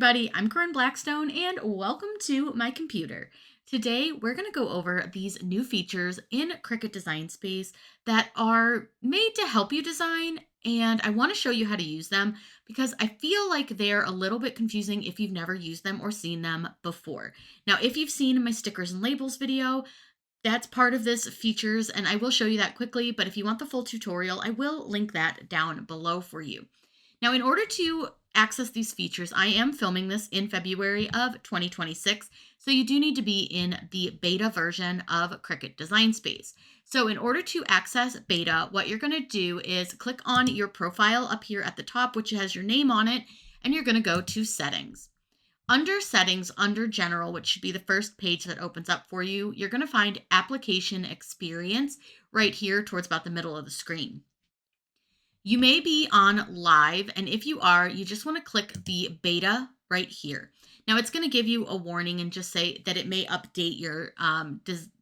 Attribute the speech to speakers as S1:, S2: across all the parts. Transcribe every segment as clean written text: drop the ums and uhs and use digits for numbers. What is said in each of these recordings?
S1: everybody, I'm Corinne Blackstone and welcome to my computer. Today we're going to go over these new features in Cricut Design Space that are made to help you design, and I want to show you how to use them because I feel like they're a little bit confusing if you've never used them or seen them before. Now, if you've seen my stickers and labels video, that's part of this features and I will show you that quickly, but if you want the full tutorial, I will link that down below for you. Now, in order to access these features, I am filming this in February of 2026, so you do need to be in the beta version of Cricut Design Space. So in order to access beta, what you're going to do is click on your profile up here at the top, which has your name on it, and you're going to go to Settings. Under Settings, under General, which should be the first page that opens up for you, you're going to find Application Experience right here towards about the middle of the screen. You may be on live, and if you are, you just want to click the beta right here. Now it's going to give you a warning and just say that it may update your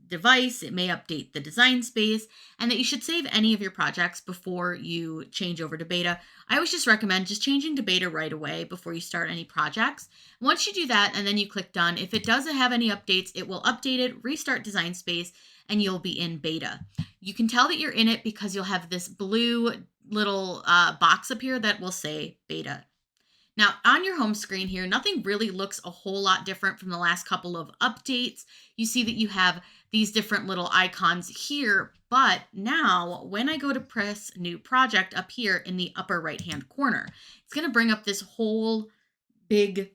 S1: device, it may update the design space, and that you should save any of your projects before you change over to beta. I always just recommend just changing to beta right away before you start any projects. Once you do that and then you click done, if it doesn't have any updates, it will update it, restart design space, and you'll be in beta. You can tell that you're in it because you'll have this blue little box up here that will say beta. Now on your home screen here, nothing really looks a whole lot different from the last couple of updates. You see that you have these different little icons here, but now when I go to press new project up here in the upper right hand corner, it's going to bring up this whole big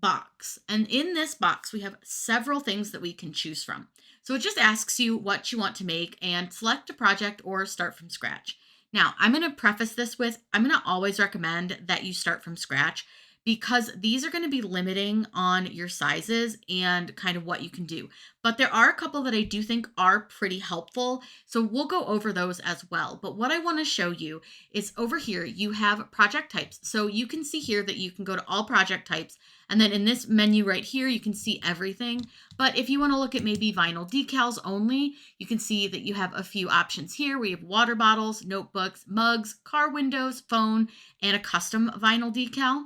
S1: box. And in this box, we have several things that we can choose from. So it just asks you what you want to make and select a project or start from scratch. Now, I'm going to preface this with, I'm going to always recommend that you start from scratch because these are going to be limiting on your sizes and kind of what you can do. But there are a couple that I do think are pretty helpful, so we'll go over those as well. But what I want to show you is over here, you have project types. So you can see here that you can go to all project types, and then in this menu right here, you can see everything. But if you want to look at maybe vinyl decals only, you can see that you have a few options here. We have water bottles, notebooks, mugs, car windows, phone, and a custom vinyl decal.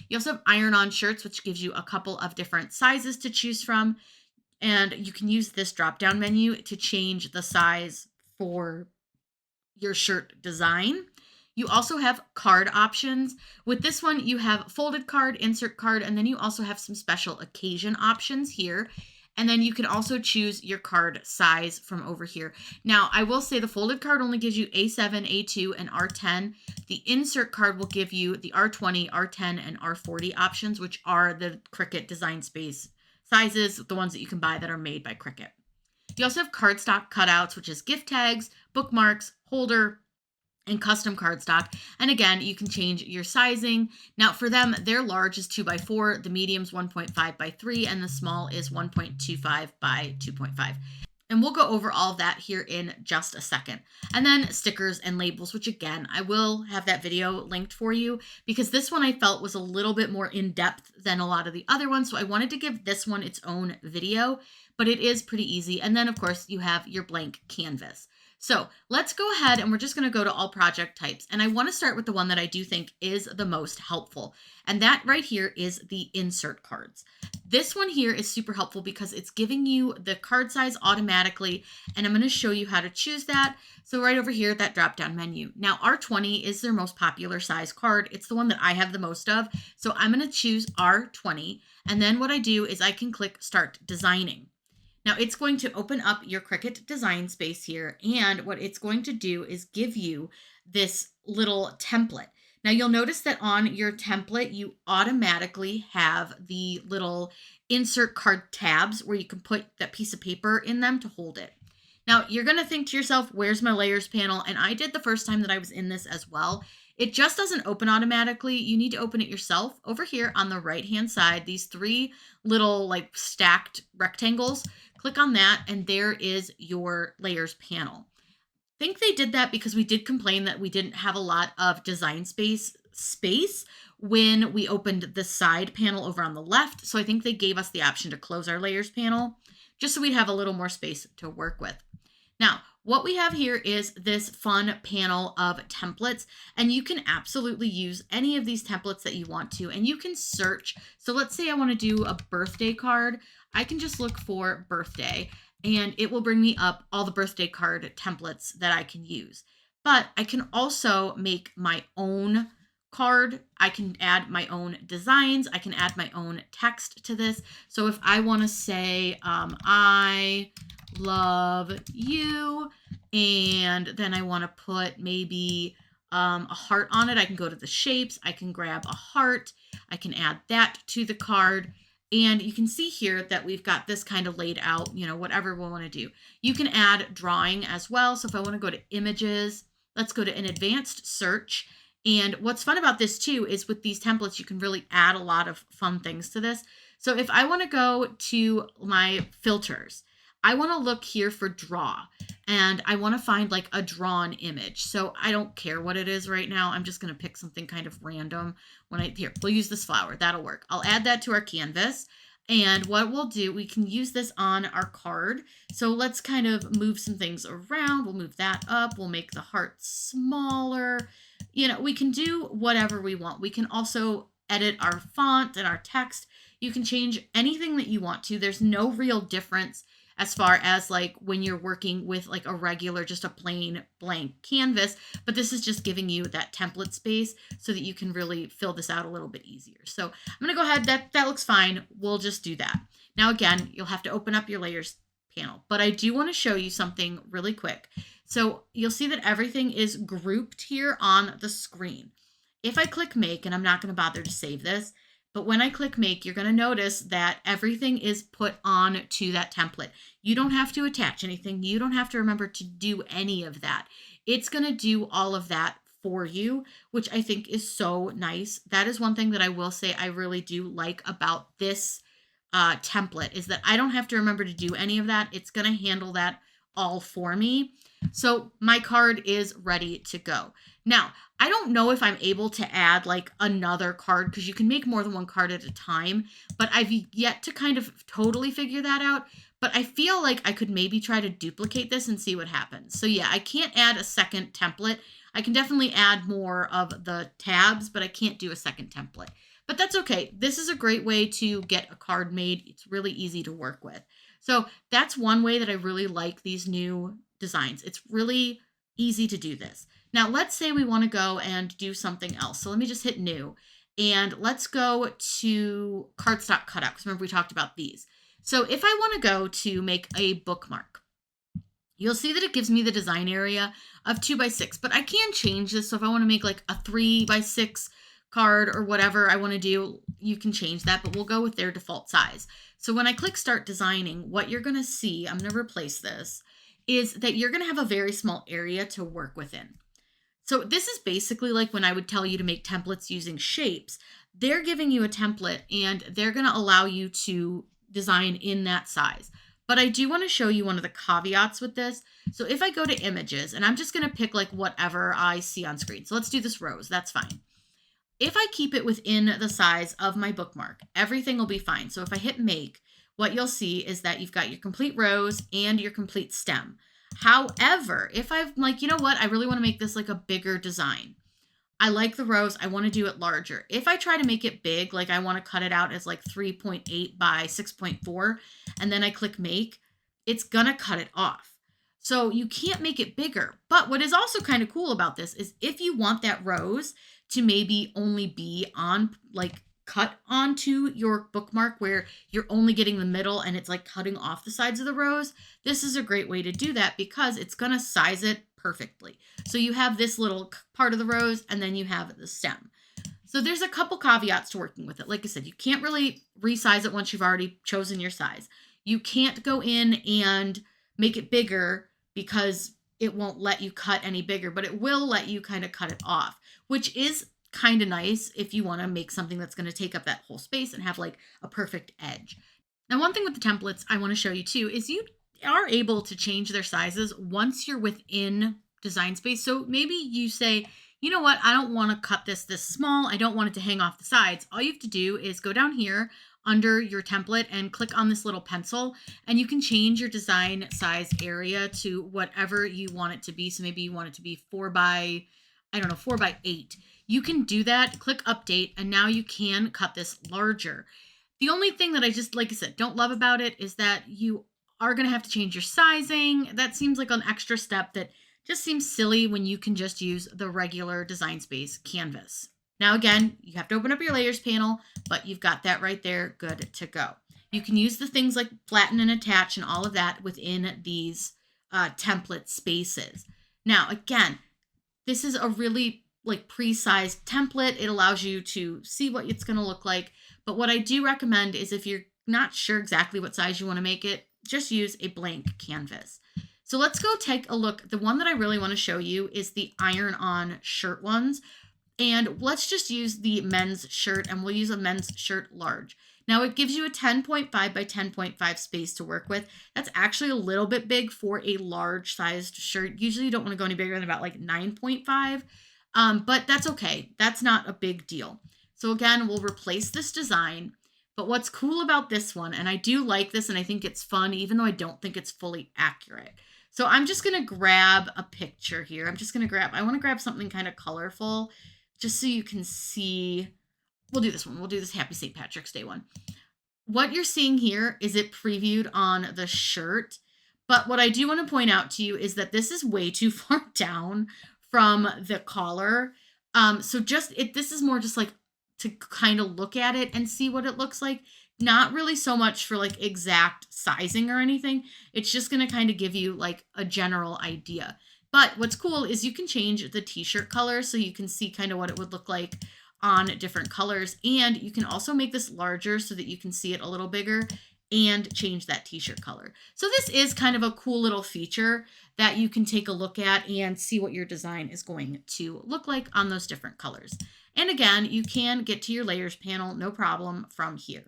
S1: You also have iron-on shirts, which gives you a couple of different sizes to choose from. And you can use this drop-down menu to change the size for your shirt design. You also have card options. With this one, you have folded card, insert card, and then you also have some special occasion options here. And then you can also choose your card size from over here. Now, I will say the folded card only gives you A7, A2, and R10. The insert card will give you the R20, R10, and R40 options, which are the Cricut Design Space sizes, the ones that you can buy that are made by Cricut. You also have cardstock cutouts, which is gift tags, bookmarks, holder, and custom cardstock. And again, you can change your sizing. Now for them, their large is 2x4, the medium's 1.5x3, and the small is 1.25 by 2.5. And we'll go over all of that here in just a second. And then stickers and labels, which again, I will have that video linked for you because this one I felt was a little bit more in depth than a lot of the other ones. So I wanted to give this one its own video, but it is pretty easy. And then of course you have your blank canvas. So let's go ahead and we're just going to go to all project types. And I want to start with the one that I do think is the most helpful. And that right here is the insert cards. This one here is super helpful because it's giving you the card size automatically. And I'm going to show you how to choose that. So right over here, that drop down menu. Now R20 is their most popular size card. It's the one that I have the most of. So I'm going to choose R20. And then what I do is I can click Start Designing. Now it's going to open up your Cricut Design Space here, and what it's going to do is give you this little template. Now you'll notice that on your template, you automatically have the little insert card tabs where you can put that piece of paper in them to hold it. Now you're going to think to yourself, where's my layers panel? And I did the first time that I was in this as well. It just doesn't open automatically. You need to open it yourself. Over here on the right-hand side, these three little like stacked rectangles, click on that and there is your layers panel. I think they did that because we did complain that we didn't have a lot of design space when we opened the side panel over on the left. So I think they gave us the option to close our layers panel just so we'd have a little more space to work with. Now, What we have here is this fun panel of templates, and you can absolutely use any of these templates that you want to, and you can search. So let's say I want to do a birthday card. I can just look for birthday, and it will bring me up all the birthday card templates that I can use. But I can also make my own card. I can add my own designs. I can add my own text to this. So if I want to say, I love you, and then I want to put maybe a heart on it, I can go to the shapes. I can grab a heart. I can add that to the card. And you can see here that we've got this kind of laid out, whatever we want to do. You can add drawing as well. So if I want to go to images, let's go to an advanced search. And what's fun about this too is with these templates, you can really add a lot of fun things to this. So if I want to go to my filters, I want to look here for draw, and I want to find like a drawn image. So I don't care what it is right now. I'm just going to pick something kind of random. Here, we'll use this flower. That'll work. I'll add that to our canvas. And what we'll do, we can use this on our card. So let's kind of move some things around. We'll move that up. We'll make the heart smaller. We can do whatever we want. We can also edit our font and our text. You can change anything that you want to. There's no real difference as far as like when you're working with like a regular, just a plain blank canvas, but this is just giving you that template space so that you can really fill this out a little bit easier. So I'm going to go ahead. That looks fine. We'll just do that. Now, again, you'll have to open up your layers panel, but I do want to show you something really quick. So you'll see that everything is grouped here on the screen. If I click make, and I'm not going to bother to save this, but when I click make, you're going to notice that everything is put on to that template. You don't have to attach anything. You don't have to remember to do any of that. It's going to do all of that for you, which I think is so nice. That is one thing that I will say I really do like about this template, is that I don't have to remember to do any of that. It's going to handle that all for me. So my card is ready to go. Now, I don't know if I'm able to add like another card, because you can make more than one card at a time, but I've yet to kind of totally figure that out. But I feel like I could maybe try to duplicate this and see what happens. So yeah, I can't add a second template. I can definitely add more of the tabs, but I can't do a second template. But that's okay. This is a great way to get a card made. It's really easy to work with. So that's one way that I really like these new designs. It's really easy to do this. Now, let's say we want to go and do something else. So let me just hit new, and let's go to cardstock cutouts. Because remember, we talked about these. So if I want to go to make a bookmark, you'll see that it gives me the design area of 2x6, but I can change this. So if I want to make like a 3x6 card or whatever I want to do, you can change that, but we'll go with their default size. So when I click start designing, what you're going to see, I'm going to replace this, is that you're going to have a very small area to work within. So this is basically like when I would tell you to make templates using shapes. They're giving you a template and they're going to allow you to design in that size. But I do want to show you one of the caveats with this. So if I go to images, and I'm just going to pick like whatever I see on screen. So let's do this rose. That's fine. If I keep it within the size of my bookmark, everything will be fine. So if I hit make, what you'll see is that you've got your complete rose and your complete stem. However, if I'm like, you know what, I really want to make this like a bigger design. I like the rose. I want to do it larger. If I try to make it big, like I want to cut it out as like 3.8 by 6.4, and then I click make, it's going to cut it off. So you can't make it bigger. But what is also kind of cool about this is if you want that rose to maybe only be on like cut onto your bookmark where you're only getting the middle and it's like cutting off the sides of the rose, this is a great way to do that because it's going to size it perfectly. So you have this little part of the rose and then you have the stem. So there's a couple caveats to working with it. Like I said, you can't really resize it once you've already chosen your size. You can't go in and make it bigger because it won't let you cut any bigger, but it will let you kind of cut it off, which is kind of nice if you want to make something that's going to take up that whole space and have like a perfect edge. Now, one thing with the templates I want to show you too is you are able to change their sizes once you're within Design Space. So maybe you say, you know what, I don't want to cut this small. I don't want it to hang off the sides. All you have to do is go down here under your template and click on this little pencil, and you can change your design size area to whatever you want it to be. So maybe you want it to be 4 by, I don't know, 4 by 8. You can do that, click update, and now you can cut this larger. The only thing that I just, like I said, don't love about it is that you are going to have to change your sizing. That seems like an extra step that just seems silly when you can just use the regular Design Space canvas. Now, again, you have to open up your layers panel, but you've got that right there, good to go. You can use the things like flatten and attach and all of that within these template spaces. Now, again, this is a really like pre-sized template. It allows you to see what it's going to look like. But what I do recommend is if you're not sure exactly what size you want to make it, just use a blank canvas. So let's go take a look. The one that I really want to show you is the iron-on shirt ones. And let's just use the men's shirt, and we'll use a men's shirt large. Now it gives you a 10.5 by 10.5 space to work with. That's actually a little bit big for a large sized shirt. Usually you don't want to go any bigger than about like 9.5, but that's okay. That's not a big deal. So again, we'll replace this design. But what's cool about this one, and I do like this and I think it's fun, even though I don't think it's fully accurate. So I'm just going to grab a picture here. I want to grab something kind of colorful just so you can see. We'll do this one. We'll do this Happy St. Patrick's Day one. What you're seeing here is it previewed on the shirt. But what I do want to point out to you is that this is way too far down from the collar. So this is more just like to kind of look at it and see what it looks like. Not really so much for like exact sizing or anything. It's just going to kind of give you like a general idea. But what's cool is you can change the t-shirt color so you can see kind of what it would look like on different colors. And you can also make this larger so that you can see it a little bigger and change that t-shirt color. So this is kind of a cool little feature that you can take a look at and see what your design is going to look like on those different colors. And again, you can get to your layers panel, no problem, from here.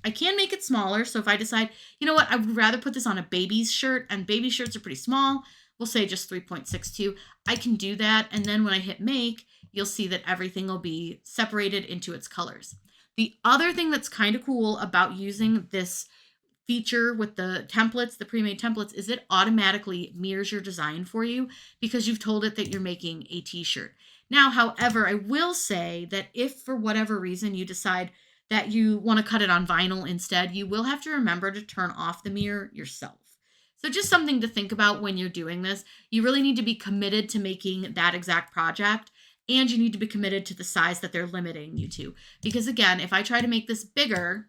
S1: I can make it smaller. So if I decide, you know what, I would rather put this on a baby's shirt, and baby shirts are pretty small, we'll say just 3.62. I can do that. And then when I hit make, you'll see that everything will be separated into its colors. The other thing that's kind of cool about using this feature with the templates, the pre-made templates, is it automatically mirrors your design for you because you've told it that you're making a t-shirt. Now, however, I will say that if for whatever reason you decide that you want to cut it on vinyl instead, you will have to remember to turn off the mirror yourself. So just something to think about when you're doing this. You really need to be committed to making that exact project, and you need to be committed to the size that they're limiting you to. Because again, if I try to make this bigger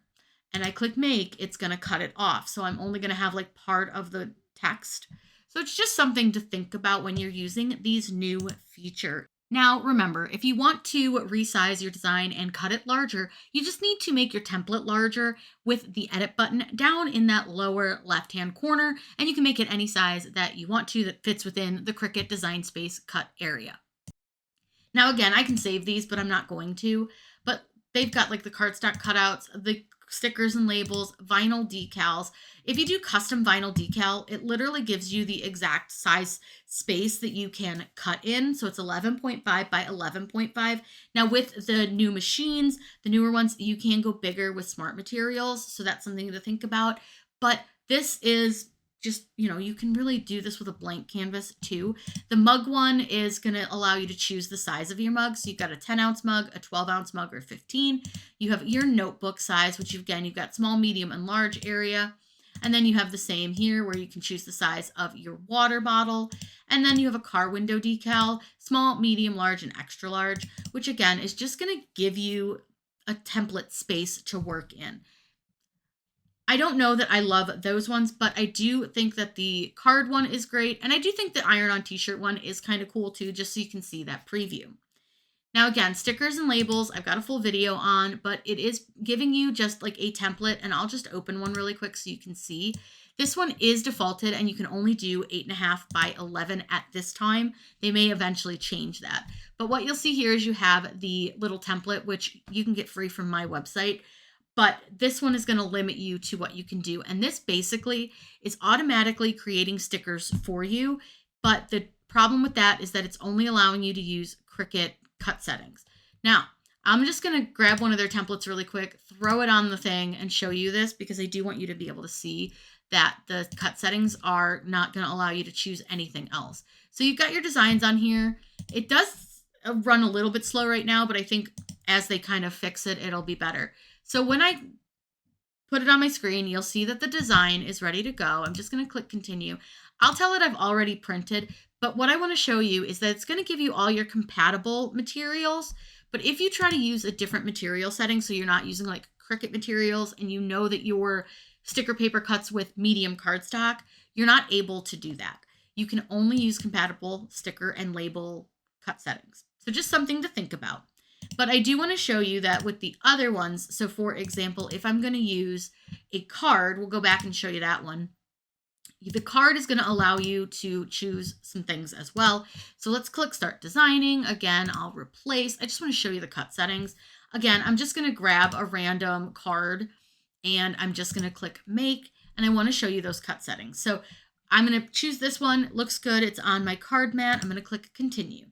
S1: and I click make, it's going to cut it off. So I'm only going to have like part of the text. So it's just something to think about when you're using these new features. Now, remember, if you want to resize your design and cut it larger, you just need to make your template larger with the edit button down in that lower left-hand corner, and you can make it any size that you want to that fits within the Cricut Design Space cut area. Now, again, I can save these, but I'm not going to, but they've got like the cardstock cutouts, the stickers and labels, vinyl decals. If you do custom vinyl decal, it literally gives you the exact size space that you can cut in. So it's 11.5 by 11.5. Now with the new machines, the newer ones, you can go bigger with smart materials. So that's something to think about. But this is just, you can really do this with a blank canvas too. The mug one is going to allow you to choose the size of your mug. So you've got a 10-ounce mug, a 12-ounce mug, or 15. You have your notebook size, which you've got small, medium, and large area. And then you have the same here where you can choose the size of your water bottle. And then you have a car window decal, small, medium, large, and extra large, which again is just going to give you a template space to work in. I don't know that I love those ones, but I do think that the card one is great. And I do think the iron-on t-shirt one is kind of cool too, just so you can see that preview. Now again, stickers and labels, I've got a full video on, but it is giving you just like a template, and I'll just open one really quick so you can see. This one is defaulted and you can only do 8.5 by 11 at this time. They may eventually change that. But what you'll see here is you have the little template, which you can get free from my website. But this one is going to limit you to what you can do. And this basically is automatically creating stickers for you. But the problem with that is that it's only allowing you to use Cricut cut settings. Now, I'm just going to grab one of their templates really quick, throw it on the thing and show you this because I do want you to be able to see that the cut settings are not going to allow you to choose anything else. So you've got your designs on here. It does run a little bit slow right now, but I think as they kind of fix it, it'll be better. So when I put it on my screen, you'll see that the design is ready to go. I'm just going to click continue. I'll tell it I've already printed, but what I want to show you is that it's going to give you all your compatible materials. But if you try to use a different material setting, so you're not using like Cricut materials and you know that your sticker paper cuts with medium cardstock, you're not able to do that. You can only use compatible sticker and label cut settings. So just something to think about. But I do want to show you that with the other ones, so for example, if I'm going to use a card, we'll go back and show you that one. The card is going to allow you to choose some things as well. So let's click Start Designing. Again, I'll replace. I just want to show you the cut settings. Again, I'm just going to grab a random card and I'm just going to click Make, and I want to show you those cut settings. So I'm going to choose this one. It looks good. It's on my card mat. I'm going to click Continue.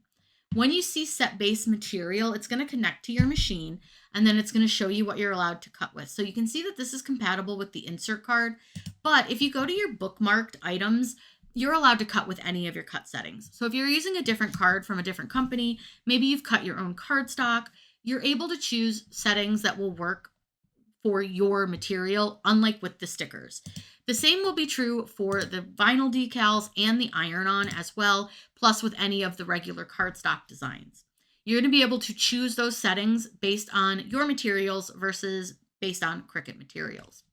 S1: When you see Set Base Material, it's going to connect to your machine, and then it's going to show you what you're allowed to cut with. So you can see that this is compatible with the insert card, but if you go to your bookmarked items, you're allowed to cut with any of your cut settings. So if you're using a different card from a different company, maybe you've cut your own cardstock, you're able to choose settings that will work for your material, unlike with the stickers. The same will be true for the vinyl decals and the iron-on as well, plus with any of the regular cardstock designs. You're going to be able to choose those settings based on your materials versus based on Cricut materials.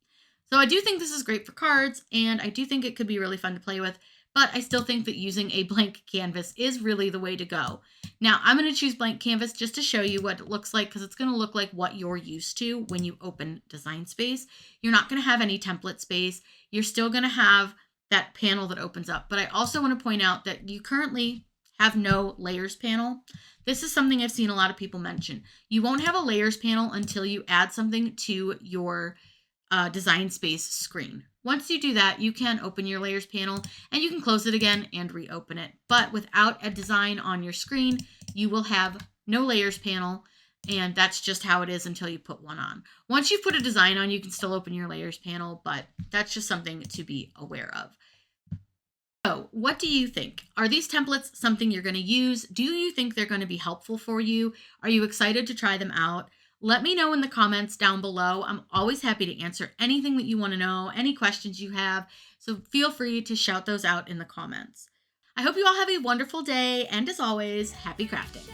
S1: So I do think this is great for cards, and I do think it could be really fun to play with, but I still think that using a blank canvas is really the way to go. Now, I'm going to choose blank canvas just to show you what it looks like, because it's going to look like what you're used to when you open Design Space. You're not going to have any template space. You're still going to have that panel that opens up. But I also want to point out that you currently have no layers panel. This is something I've seen a lot of people mention. You won't have a layers panel until you add something to your Design Space screen. Once you do that, you can open your layers panel and you can close it again and reopen it. But without a design on your screen, you will have no layers panel, and that's just how it is until you put one on. Once you've put a design on, you can still open your layers panel, but that's just something to be aware of. So what do you think? Are these templates something you're going to use? Do you think they're going to be helpful for you? Are you excited to try them out? Let me know in the comments down below. I'm always happy to answer anything that you want to know, any questions you have. So feel free to shout those out in the comments. I hope you all have a wonderful day, and as always, happy crafting.